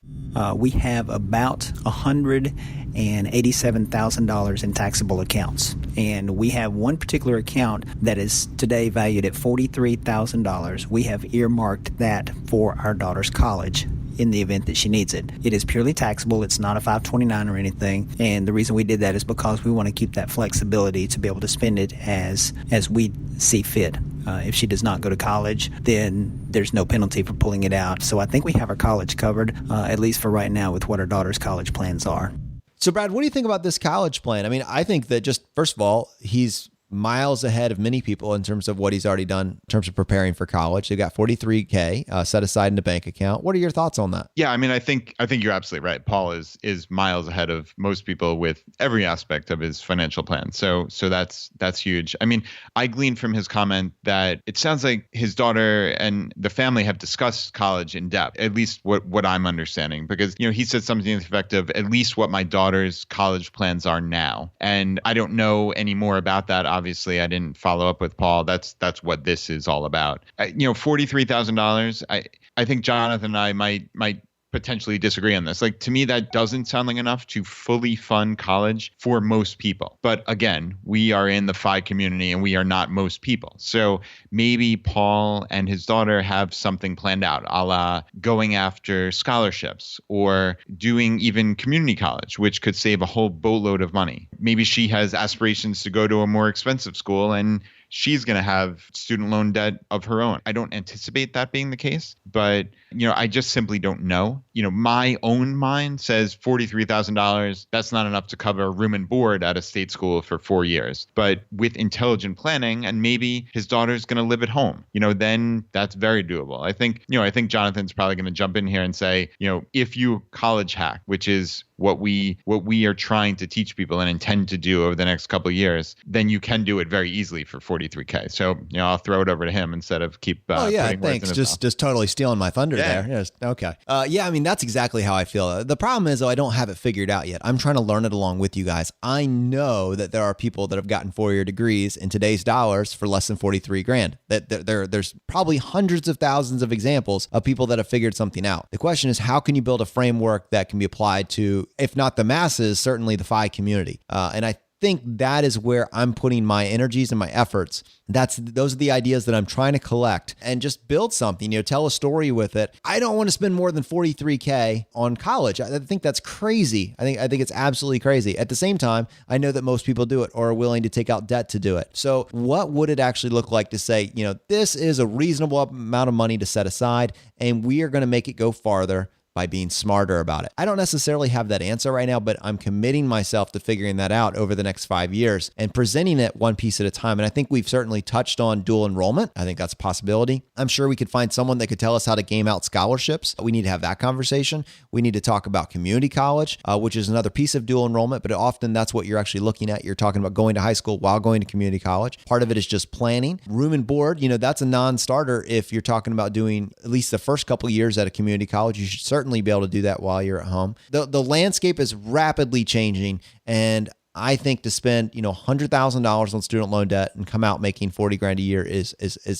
We have about $187,000 in taxable accounts. And we have one particular account that is today valued at $43,000. We have earmarked that for our daughter's college in the event that she needs it. It is purely taxable. It's not a 529 or anything. And the reason we did that is because we want to keep that flexibility to be able to spend it as we see fit. If she does not go to college, then there's no penalty for pulling it out. So I think we have our college covered, at least for right now, with what our daughter's college plans are. So Brad, what do you think about this college plan? I mean, I think that just, first of all, he's miles ahead of many people in terms of what he's already done in terms of preparing for college. They've got $43K set aside in a bank account. What are your thoughts on that? Yeah, I mean, I think you're absolutely right. Paul is miles ahead of most people with every aspect of his financial plan. So that's huge. I mean, I gleaned from his comment that it sounds like his daughter and the family have discussed college in depth, at least what I'm understanding, because he said something to the effect of at least what my daughter's college plans are now. And I don't know any more about that. Obviously, I didn't follow up with Paul. That's what this is all about. $43,000. I think Jonathan and I might potentially disagree on this. Like, to me, that doesn't sound like enough to fully fund college for most people. But again, we are in the FI community and we are not most people. So maybe Paul and his daughter have something planned out, a la going after scholarships or doing even community college, which could save a whole boatload of money. Maybe she has aspirations to go to a more expensive school and she's going to have student loan debt of her own. I don't anticipate that being the case, but I just simply don't know. My own mind says $43,000, that's not enough to cover room and board at a state school for 4 years. But with intelligent planning, and maybe his daughter's going to live at home, then that's very doable. I think Jonathan's probably going to jump in here and say, if you college hack, which is what we are trying to teach people and intend to do over the next couple of years, then you can do it very easily for $43K. So, I'll throw it over to him instead of keep putting words in his mouth. Just totally stealing my thunder there. Yes. Okay. I mean, that's exactly how I feel. The problem is, though, I don't have it figured out yet. I'm trying to learn it along with you guys. I know that there are people that have gotten 4-year degrees in today's dollars for less than $43,000. There's probably hundreds of thousands of examples of people that have figured something out. The question is, how can you build a framework that can be applied to, if not the masses, certainly the FI community? And I think that is where I'm putting my energies and my efforts. Those are the ideas that I'm trying to collect and just build something, tell a story with it. I don't want to spend more than $43K on college. I think that's crazy. I think it's absolutely crazy. At the same time, I know that most people do it or are willing to take out debt to do it. So what would it actually look like to say, this is a reasonable amount of money to set aside and we are going to make it go farther by being smarter about it? I don't necessarily have that answer right now, but I'm committing myself to figuring that out over the next 5 years and presenting it one piece at a time. And I think we've certainly touched on dual enrollment. I think that's a possibility. I'm sure we could find someone that could tell us how to game out scholarships. We need to have that conversation. We need to talk about community college, which is another piece of dual enrollment, but often that's what you're actually looking at. You're talking about going to high school while going to community college. Part of it is just planning. Room and board, that's a non-starter if you're talking about doing at least the first couple of years at a community college. You should certainly be able to do that while you're at home. The landscape is rapidly changing, and I think to spend, $100,000 on student loan debt and come out making 40 grand a year is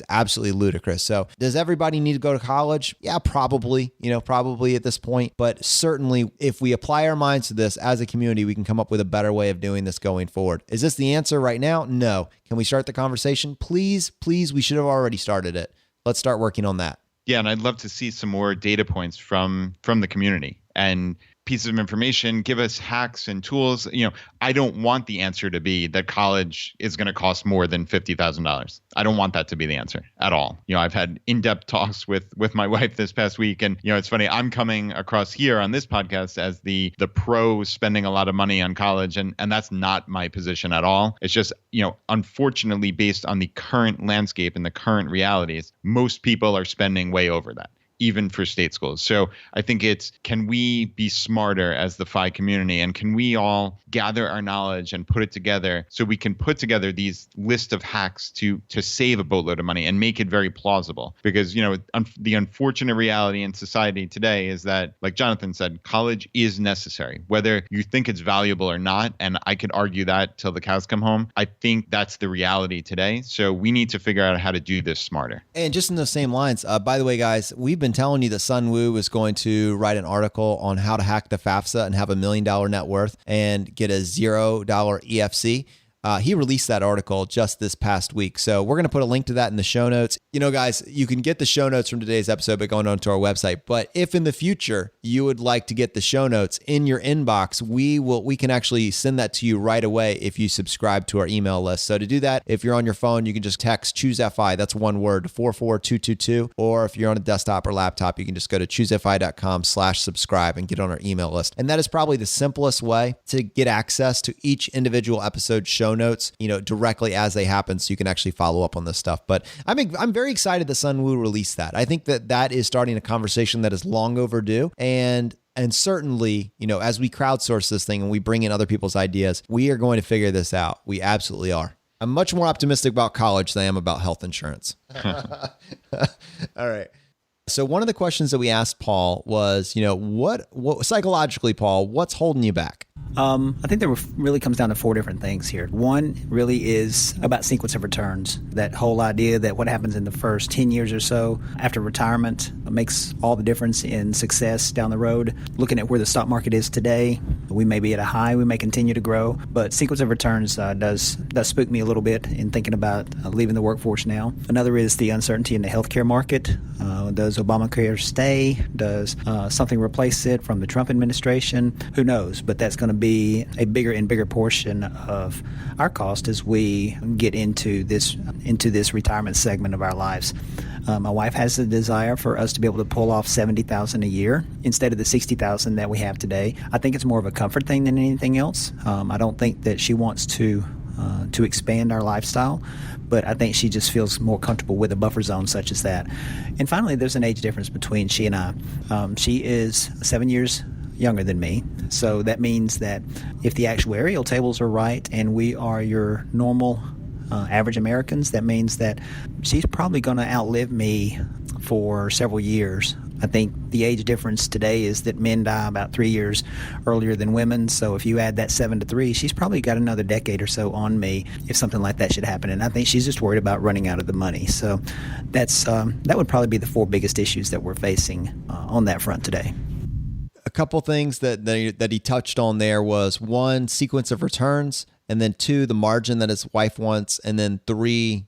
absolutely ludicrous. So does everybody need to go to college? Yeah, probably at this point, but certainly if we apply our minds to this as a community, we can come up with a better way of doing this going forward. Is this the answer right now? No. Can we start the conversation? Please, we should have already started it. Let's start working on that. Yeah, and I'd love to see some more data points from the community and pieces of information. Give us hacks and tools. I don't want the answer to be that college is going to cost more than $50,000. I don't want that to be the answer at all. I've had in-depth talks with my wife this past week, and it's funny. I'm coming across here on this podcast as the pro spending a lot of money on college, and that's not my position at all. It's just unfortunately, based on the current landscape and the current realities, most people are spending way over that, even for state schools. So I think can we be smarter as the FI community, and can we all gather our knowledge and put it together so we can put together these list of hacks to save a boatload of money and make it very plausible? Because, the unfortunate reality in society today is that, like Jonathan said, college is necessary, whether you think it's valuable or not. And I could argue that till the cows come home. I think that's the reality today. So we need to figure out how to do this smarter. And just in those same lines, by the way, guys, we've been telling you that Seonwoo is going to write an article on how to hack the FAFSA and have $1 million net worth and get a $0 EFC. He released that article just this past week. So we're going to put a link to that in the show notes. Guys, you can get the show notes from today's episode by going onto our website. But if in the future you would like to get the show notes in your inbox, we can actually send that to you right away if you subscribe to our email list. So to do that, if you're on your phone, you can just text ChooseFI. That's one word, 44222. Or if you're on a desktop or laptop, you can just go to choosefi.com/subscribe and get on our email list. And that is probably the simplest way to get access to each individual episode show notes, directly as they happen, so you can actually follow up on this stuff. But I'm very excited that Seonwoo released that. I think that is starting a conversation that is long overdue. And certainly, as we crowdsource this thing and we bring in other people's ideas, we are going to figure this out. We absolutely are. I'm much more optimistic about college than I am about health insurance. All right. So one of the questions that we asked Paul was, what psychologically, Paul, what's holding you back? I think there really comes down to 4 different things here. One really is about sequence of returns. That whole idea that what happens in the first 10 years or so after retirement makes all the difference in success down the road. Looking at where the stock market is today, we may be at a high, we may continue to grow, but sequence of returns does spook me a little bit in thinking about leaving the workforce now. Another is the uncertainty in the healthcare market. Does Obamacare stay? Does something replace it from the Trump administration? Who knows? But that's going to be a bigger and bigger portion of our cost as we get into this retirement segment of our lives. My wife has a desire for us to be able to pull off $70,000 a year instead of the $60,000 that we have today. I think it's more of a comfort thing than anything else. I don't think that she wants to expand our lifestyle, but I think she just feels more comfortable with a buffer zone such as that. And finally, there's an age difference between she and I. She is 7 years younger than me, so that means that if the actuarial tables are right and we are your normal average Americans, that means that she's probably going to outlive me for several years. I think the age difference today is that men die about 3 years earlier than women. So if you add that 7 to 3, she's probably got another decade or so on me if something like that should happen. And I think she's just worried about running out of the money. So that would probably be the 4 biggest issues that we're facing on that front today. A couple things that he touched on there was 1, sequence of returns, and then 2, the margin that his wife wants, and then 3,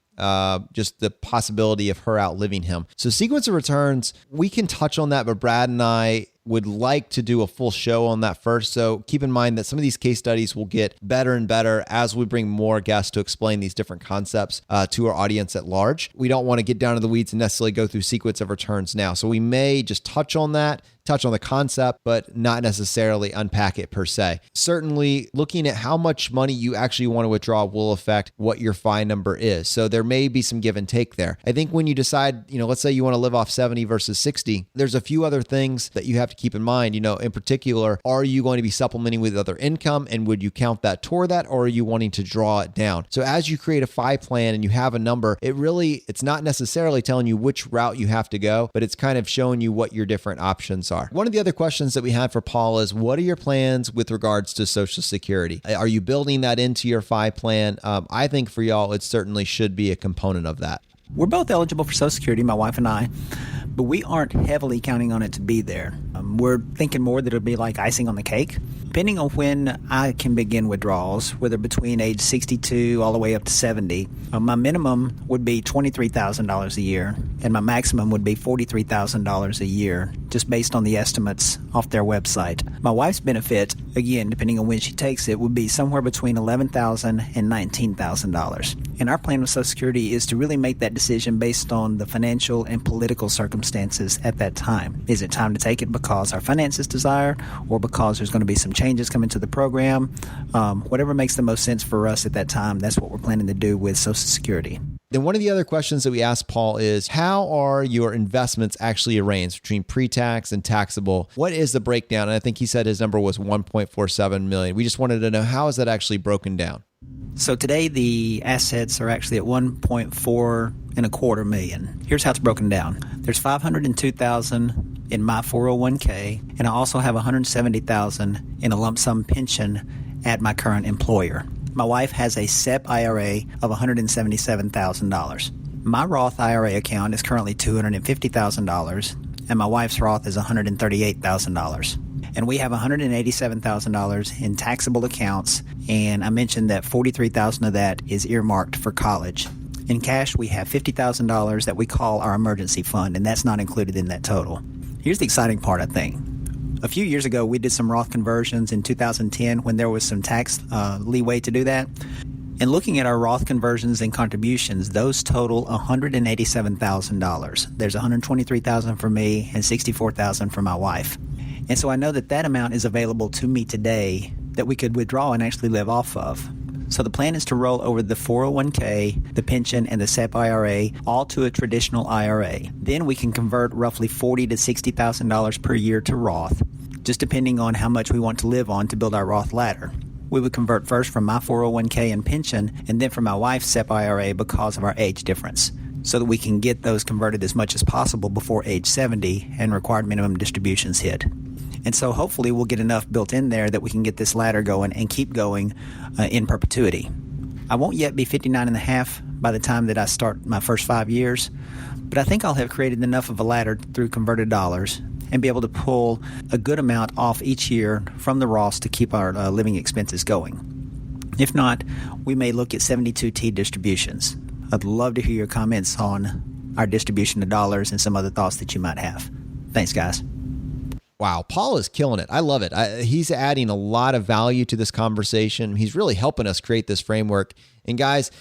just the possibility of her outliving him. So sequence of returns, we can touch on that, but Brad and I would like to do a full show on that first. So keep in mind that some of these case studies will get better and better as we bring more guests to explain these different concepts to our audience at large. We don't want to get down to the weeds and necessarily go through sequence of returns now. So we may just touch on that, touch on the concept, but not necessarily unpack it per se. Certainly, looking at how much money you actually want to withdraw will affect what your FI number is. So there may be some give and take there. I think when you decide, let's say you want to live off 70 versus 60, there's a few other things that you have to keep in mind. In particular, are you going to be supplementing with other income, and would you count that toward that, or are you wanting to draw it down? So as you create a FI plan and you have a number, it's not necessarily telling you which route you have to go, but it's kind of showing you what your different options are. are. One of the other questions that we had for Paul is, what are your plans with regards to Social Security? Are you building that into your FI plan? I think for y'all, it certainly should be a component of that. We're both eligible for Social Security, my wife and I, but we aren't heavily counting on it to be there. We're thinking more that it'll be like icing on the cake. Depending on when I can begin withdrawals, whether between age 62 all the way up to 70, my minimum would be $23,000 a year, and my maximum would be $43,000 a year, just based on the estimates off their website. My wife's benefit, again, depending on when she takes it, would be somewhere between $11,000 and $19,000. And our plan with Social Security is to really make that decision based on the financial and political circumstances at that time. Is it time to take it because our finances desire, or because there's going to be some changes coming to the program? Whatever makes the most sense for us at that time, that's what we're planning to do with Social Security. Then one of the other questions that we asked Paul is, how are your investments actually arranged between pre-tax and taxable? What is the breakdown? And I think he said his number was 1.47 million. We just wanted to know, how is that actually broken down? So today the assets are actually at 1.425 million. Here's how it's broken down. There's 502,000 in my 401k, and I also have 170,000 in a lump sum pension at my current employer. My wife has a SEP IRA of $177,000. My Roth-IRA account is currently $250,000, and my wife's Roth is $138,000. And we have $187,000 in taxable accounts, and I mentioned that $43,000 of that is earmarked for college. In cash, we have $50,000 that we call our emergency fund, and that's not included in that total. Here's the exciting part, I think. A few years ago, we did some Roth conversions in 2010 when there was some tax leeway to do that. And looking at our Roth conversions and contributions, those total $187,000. There's $123,000 for me and $64,000 for my wife. And so I know that that amount is available to me today that we could withdraw and actually live off of. So the plan is to roll over the 401k, the pension, and the SEP IRA all to a traditional IRA. Then we can convert roughly $40,000 to $60,000 per year to Roth, just depending on how much we want to live on to build our Roth ladder. We would convert first from my 401k and pension, and then from my wife's SEP IRA because of our age difference, so that we can get those converted as much as possible before age 70 and required minimum distributions hit. And so hopefully we'll get enough built in there that we can get this ladder going and keep going in perpetuity. I won't yet be 59 and a half by the time that I start my first 5 years, but I think I'll have created enough of a ladder through converted dollars and be able to pull a good amount off each year from the Roths to keep our living expenses going. If not, we may look at 72T distributions. I'd love to hear your comments on our distribution of dollars and some other thoughts that you might have. Thanks, guys. Wow, Paul is killing it. I love it. He's adding a lot of value to this conversation. He's really helping us create this framework. And guys,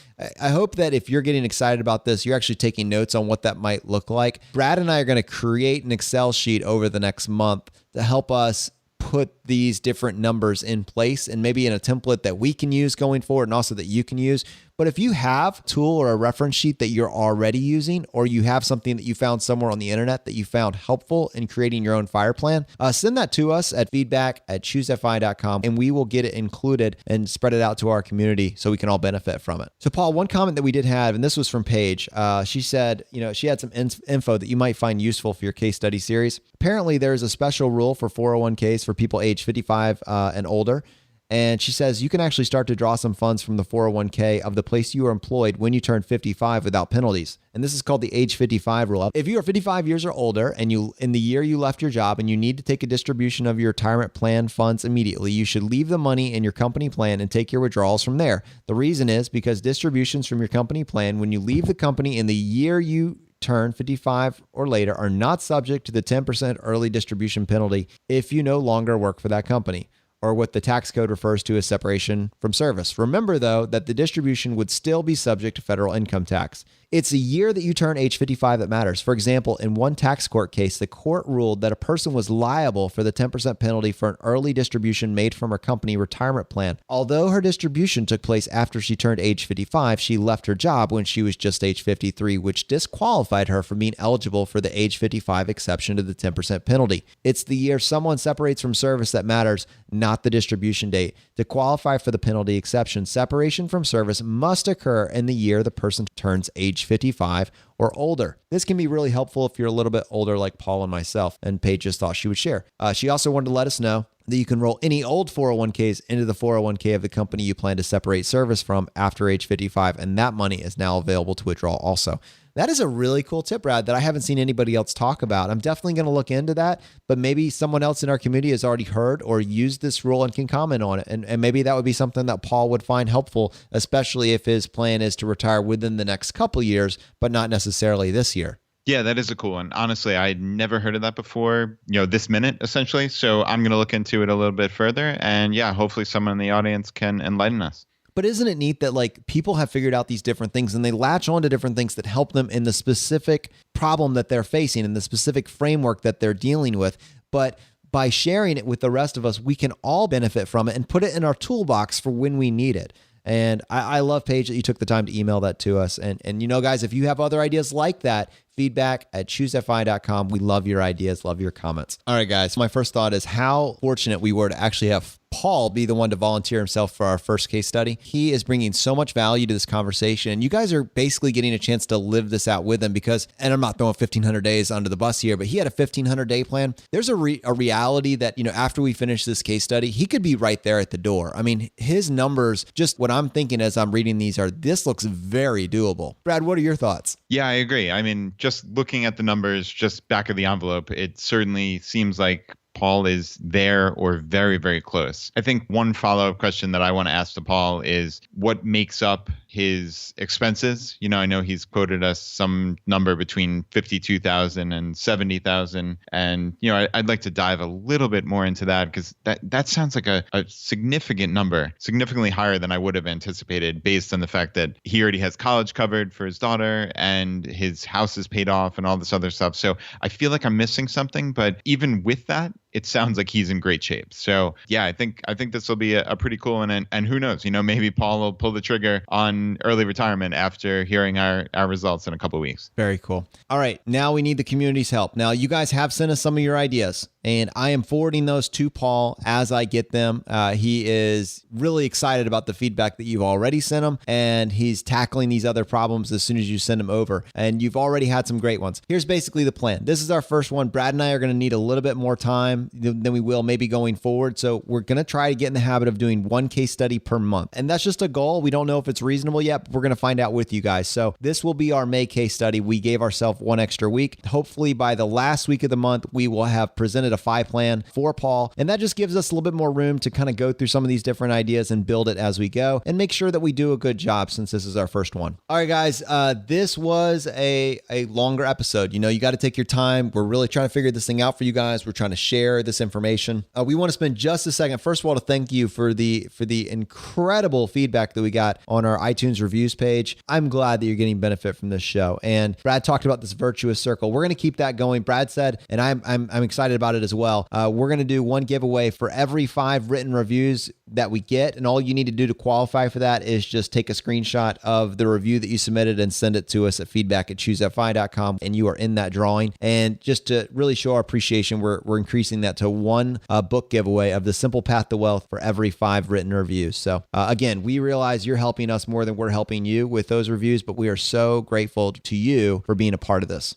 I hope that if you're getting excited about this, you're actually taking notes on what that might look like. Brad and I are going to create an Excel sheet over the next month to help us put these different numbers in place, and maybe in a template that we can use going forward and also that you can use. But if you have a tool or a reference sheet that you're already using, or you have something that you found somewhere on the internet that you found helpful in creating your own FIRE plan, send that to us at feedback@choosefi.com, and we will get it included and spread it out to our community so we can all benefit from it. So Paul, one comment that we did have, and this was from Paige, she said, she had some info that you might find useful for your case study series. Apparently there's a special rule for 401ks for people age 55 and older. And she says you can actually start to draw some funds from the 401k of the place you are employed when you turn 55 without penalties. And this is called the age 55 rule. If you are 55 years or older and you in the year you left your job and you need to take a distribution of your retirement plan funds immediately, you should leave the money in your company plan and take your withdrawals from there. The reason is because distributions from your company plan when you leave the company in the year you turn 55 or later are not subject to the 10% early distribution penalty if you no longer work for that company, or what the tax code refers to as separation from service. Remember, though, that the distribution would still be subject to federal income tax. It's the year that you turn age 55 that matters. For example, in one tax court case, the court ruled that a person was liable for the 10% penalty for an early distribution made from her company retirement plan. Although her distribution took place after she turned age 55, she left her job when she was just age 53, which disqualified her from being eligible for the age 55 exception to the 10% penalty. It's the year someone separates from service that matters, not the distribution date. To qualify for the penalty exception, separation from service must occur in the year the person turns age 55 or older. This can be really helpful if you're a little bit older like Paul and myself, and Paige just thought she would share. She also wanted to let us know that you can roll any old 401ks into the 401k of the company you plan to separate service from after age 55, and that money is now available to withdraw also. That is a really cool tip, Brad, that I haven't seen anybody else talk about. I'm definitely going to look into that, but maybe someone else in our community has already heard or used this rule and can comment on it. And maybe that would be something that Paul would find helpful, especially if his plan is to retire within the next couple years, but not necessarily this year. Yeah, that is a cool one. Honestly, I'd never heard of that before, this minute, essentially. So I'm going to look into it a little bit further. And yeah, hopefully someone in the audience can enlighten us. But isn't it neat that like people have figured out these different things and they latch on to different things that help them in the specific problem that they're facing and the specific framework that they're dealing with. But by sharing it with the rest of us, we can all benefit from it and put it in our toolbox for when we need it. And I love, Paige, that you took the time to email that to us. And guys, if you have other ideas like that, feedback@choosethatfi.com. We love your ideas, love your comments. All right, guys. My first thought is how fortunate we were to actually have Paul be the one to volunteer himself for our first case study. He is bringing so much value to this conversation. And you guys are basically getting a chance to live this out with him because, and I'm not throwing 1,500 days under the bus here, but he had a 1,500-day plan. There's a reality that, after we finish this case study, he could be right there at the door. I mean, his numbers, just what I'm thinking as I'm reading these this looks very doable. Brad, what are your thoughts? Yeah, I agree. I mean, just looking at the numbers, just back of the envelope, it certainly seems like Paul is there or very, very close. I think one follow-up question that I want to ask to Paul is what makes up his expenses? I know he's quoted us some number between 52,000 and 70,000. And, I'd like to dive a little bit more into that because that sounds like a significant number, significantly higher than I would have anticipated based on the fact that he already has college covered for his daughter and his house is paid off and all this other stuff. So I feel like I'm missing something, but even with that, it sounds like he's in great shape. So yeah, I think this will be a pretty cool one. And who knows, maybe Paul will pull the trigger on early retirement after hearing our results in a couple of weeks. Very cool. All right. Now we need the community's help. Now you guys have sent us some of your ideas and I am forwarding those to Paul as I get them. He is really excited about the feedback that you've already sent him and he's tackling these other problems as soon as you send them over. And you've already had some great ones. Here's basically the plan. This is our first one. Brad and I are going to need a little bit more time than we will maybe going forward. So we're going to try to get in the habit of doing one case study per month. And that's just a goal. We don't know if it's reasonable yet, but we're going to find out with you guys. So this will be our May case study. We gave ourselves one extra week. Hopefully by the last week of the month, we will have presented a 5 plan for Paul. And that just gives us a little bit more room to kind of go through some of these different ideas and build it as we go and make sure that we do a good job since this is our first one. All right, guys, this was a longer episode. You got to take your time. We're really trying to figure this thing out for you guys. We're trying to share this information. We want to spend just a second, first of all, to thank you for the incredible feedback that we got on our iTunes reviews page. I'm glad that you're getting benefit from this show. And Brad talked about this virtuous circle. We're going to keep that going. Brad said, and I'm excited about it as well. We're going to do one giveaway for every 5 written reviews that we get. And all you need to do to qualify for that is just take a screenshot of the review that you submitted and send it to us at feedback@choosethatfi.com. And you are in that drawing. And just to really show our appreciation, we're increasing that to one book giveaway of The Simple Path to Wealth for every 5 written reviews. So again, we realize you're helping us more than we're helping you with those reviews, but we are so grateful to you for being a part of this.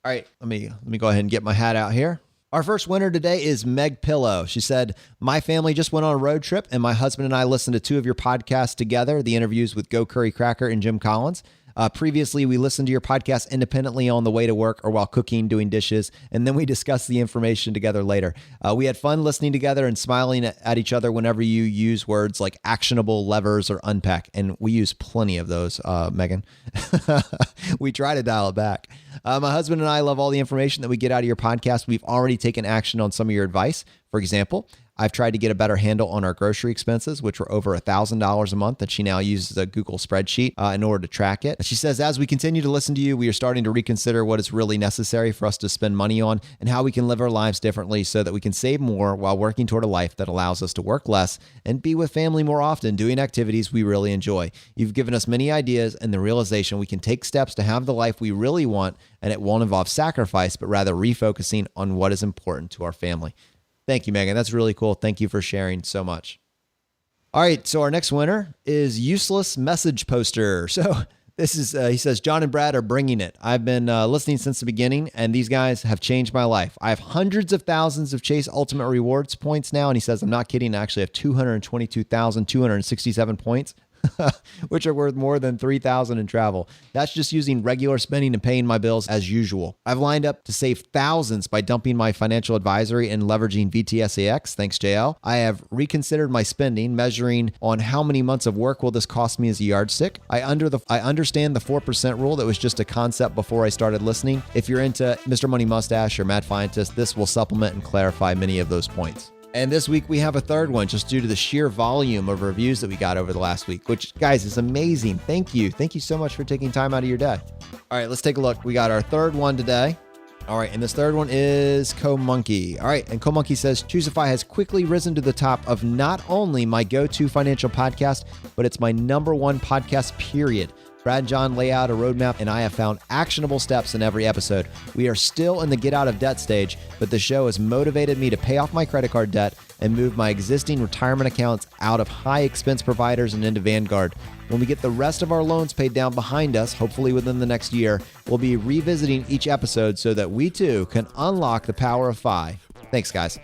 All right, let me go ahead and get my hat out here. Our first winner today is Meg Pillow. She said, my family just went on a road trip and my husband and I listened to 2 of your podcasts together, the interviews with Go Curry Cracker and Jim Collins. Previously, we listened to your podcast independently on the way to work or while cooking, doing dishes, and then we discussed the information together later. We had fun listening together and smiling at each other whenever you use words like actionable, levers, or unpack, and we use plenty of those, Megan. We try to dial it back. My husband and I love all the information that we get out of your podcast. We've already taken action on some of your advice. For example, I've tried to get a better handle on our grocery expenses, which were over $1,000 a month, and she now uses a Google spreadsheet in order to track it. She says, as we continue to listen to you, we are starting to reconsider what is really necessary for us to spend money on and how we can live our lives differently so that we can save more while working toward a life that allows us to work less and be with family more often, doing activities we really enjoy. You've given us many ideas and the realization we can take steps to have the life we really want, and it won't involve sacrifice, but rather refocusing on what is important to our family. Thank you, Megan. That's really cool. Thank you for sharing so much. All right, so our next winner is Useless Message Poster. So This is, he says, John and Brad are bringing it. I've been listening since the beginning, and these guys have changed my life. I have hundreds of thousands of Chase Ultimate Rewards points now, and he says, I'm not kidding, I actually have 222,267 points. Which are worth more than $3,000 in travel. That's just using regular spending and paying my bills as usual. I've lined up to save thousands by dumping my financial advisory and leveraging VTSAX. Thanks, JL. I have reconsidered my spending, measuring on how many months of work will this cost me as a yardstick. I understand the 4% rule that was just a concept before I started listening. If you're into Mr. Money Mustache or Mad Fientist, this will supplement and clarify many of those points. And this week we have a third one just due to the sheer volume of reviews that we got over the last week, which, guys, is amazing. Thank you. Thank you so much for taking time out of your day. All right, let's take a look. We got our third one today. All right, and this third one is Co-Monkey. All right, and Co-Monkey says, Choosify has quickly risen to the top of not only my go-to financial podcast, but it's my number one podcast, period. Brad and John lay out a roadmap, and I have found actionable steps in every episode. We are still in the get out of debt stage, but the show has motivated me to pay off my credit card debt and move my existing retirement accounts out of high expense providers and into Vanguard. When we get the rest of our loans paid down behind us, hopefully within the next year, we'll be revisiting each episode so that we too can unlock the power of Fyre. Thanks, guys.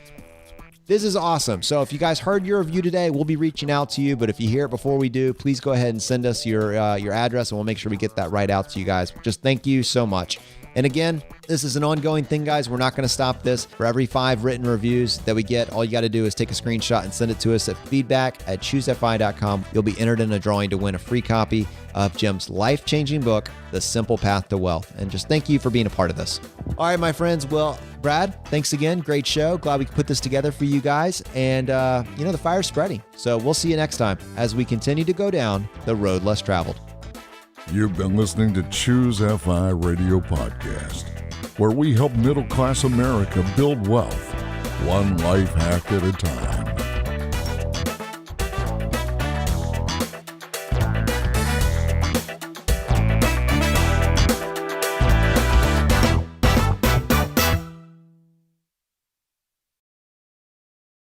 This is awesome. So if you guys heard your review today, we'll be reaching out to you. But if you hear it before we do, please go ahead and send us your address, and we'll make sure we get that right out to you guys. Just thank you so much. And again, this is an ongoing thing, guys. We're not going to stop this. For every 5 written reviews that we get, all you got to do is take a screenshot and send it to us at feedback@choosetfi.com. You'll be entered in a drawing to win a free copy of Jim's life-changing book, The Simple Path to Wealth. And just thank you for being a part of this. All right, my friends. Well, Brad, thanks again. Great show. Glad we could put this together for you guys. And, the fire's spreading. So we'll see you next time as we continue to go down the road less traveled. You've been listening to Choose FI Radio Podcast, where we help middle-class America build wealth, one life hack at a time.